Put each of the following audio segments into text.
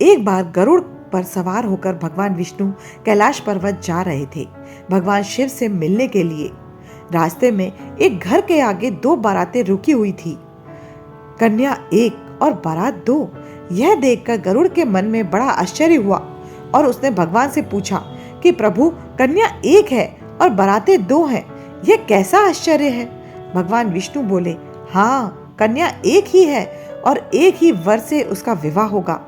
एक बार गरुड़ पर सवार होकर भगवान विष्णु कैलाश पर्वत जा रहे थे भगवान शिव से मिलने के लिए। रास्ते में एक घर के आगे 2 बारातें रुकी हुई थी, कन्या 1 और बारात 2। यह देखकर गरुड़ के मन में बड़ा आश्चर्य हुआ और उसने भगवान से पूछा कि प्रभु, कन्या 1 है और बारातें 2 हैं, यह कैसा आश्चर्य है? भगवान विष्णु बोले, हाँ, कन्या 1 ही है और 1 ही वर से उसका विवाह होगा।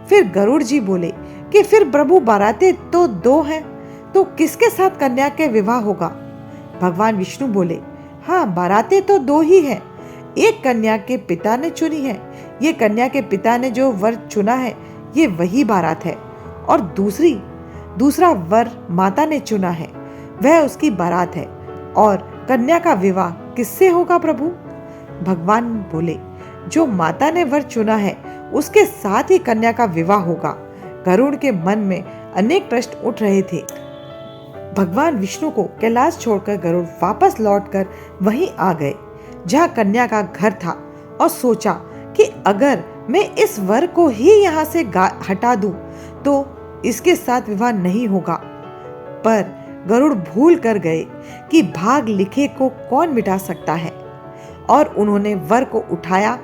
फिर गरुड़ जी बोले कि फिर प्रभु, बारातें तो 2 हैं, तो किसके साथ कन्या के विवाह होगा? भगवान विष्णु बोले, हाँ, बारातें तो 2 ही हैं। एक कन्या के पिता ने चुनी है, ये कन्या के पिता ने जो वर चुना है ये वही बारात है, और दूसरा वर माता ने चुना है, वह उसकी बारात है। और कन्या का विवाह किससे होगा प्रभु? भगवान बोले, जो माता ने वर चुना है उसके साथ ही कन्या का विवाह होगा। गरुड़ के मन में अनेक प्रश्न उठ रहे थे। भगवान विष्णु को कैलाश छोड़कर गरुड़ वापस लौटकर वहीं आ गए जहाँ कन्या का घर था, और सोचा कि अगर मैं इस वर को ही यहाँ से हटा दूं तो इसके साथ विवाह नहीं होगा। पर गरुड़ भूल कर गए कि भाग लिखे को कौन मिटा सकता है, और उन्होंने वर को उठाया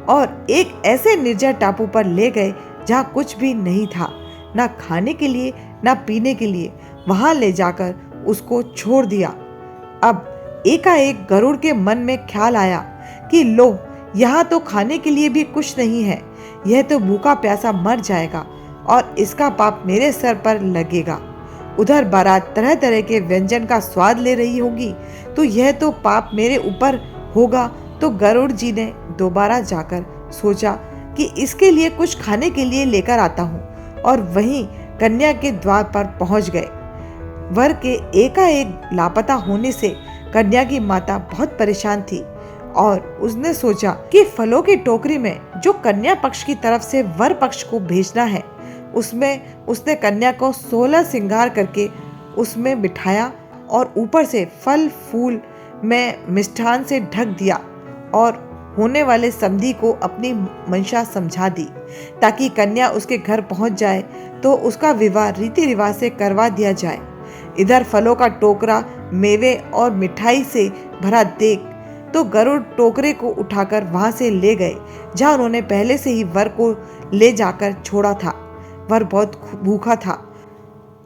और एक ऐसे निर्जन टापू पर ले गए जहाँ कुछ भी नहीं था, ना खाने के लिए ना पीने के लिए। वहां ले जाकर उसको छोड़ दिया। अब एकाएक गरुड़ के मन में ख्याल आया कि लो, यहाँ तो खाने के लिए भी कुछ नहीं है, यह तो भूखा प्यासा मर जाएगा और इसका पाप मेरे सर पर लगेगा। उधर बारात तरह तरह के व्यंजन का स्वाद ले रही होगी, तो यह तो पाप मेरे ऊपर होगा। तो गरुड़ जी ने दोबारा जाकर सोचा कि इसके लिए कुछ खाने के लिए लेकर आता हूँ, और वहीं कन्या के द्वार पर पहुंच गए। वर के एकाएक लापता होने से कन्या की माता बहुत परेशान थी, और उसने सोचा कि फलों की टोकरी में जो कन्या पक्ष की तरफ से वर पक्ष को भेजना है, उसमें उसने कन्या को 16 श्रृंगार करके उसमें बिठाया और ऊपर से फल फूल में मिष्ठान से ढक दिया, और होने वाले समधी को अपनी मंशा समझा दी ताकि कन्या उसके घर पहुंच जाए तो उसका विवाह रीति रिवाज से करवा दिया जाए। इधर फलों का टोकरा मेवे और मिठाई से भरा देख तो गरुड़ टोकरे को उठाकर वहां से ले गए जहां उन्होंने पहले से ही वर को ले जाकर छोड़ा था। वर बहुत भूखा था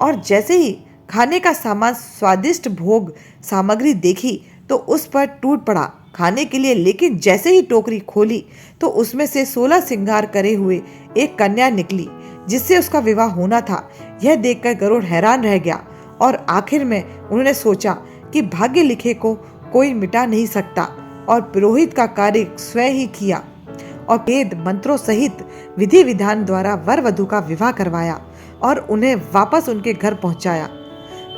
और जैसे ही खाने का सामान स्वादिष्ट भोग सामग्री देखी तो उस पर टूट पड़ा खाने के लिए, लेकिन जैसे ही टोकरी खोली तो उसमें से 16 श्रृंगार करे हुए एक कन्या निकली जिससे उसका विवाह होना था। यह देखकर गरुड़ हैरान रह गया और आखिर में उन्होंने सोचा कि भाग्य लिखे को कोई मिटा नहीं सकता, और पुरोहित का कार्य स्वयं ही किया और वेद मंत्रों सहित विधि विधान द्वारा वर वधू का विवाह करवाया और उन्हें वापस उनके घर पहुंचाया।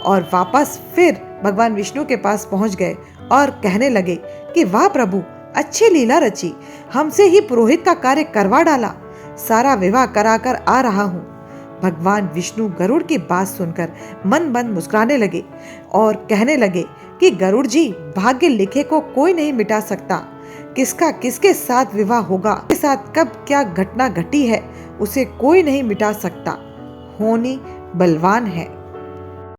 और वापस फिर भगवान विष्णु के पास पहुंच गए और कहने लगे कि वाह प्रभु, अच्छी लीला रची, हमसे ही पुरोहित का कार्य करवा डाला, सारा विवाह कराकर आ रहा हूँ। भगवान विष्णु गरुड़ की बात सुनकर मन बंद मुस्कुराने लगे और कहने लगे कि गरुड़ जी, भाग्य लिखे को कोई नहीं मिटा सकता। किसका किसके साथ विवाह होगा, किसके साथ कब क्या घटना घटी है, उसे कोई नहीं मिटा सकता। होनी बलवान है।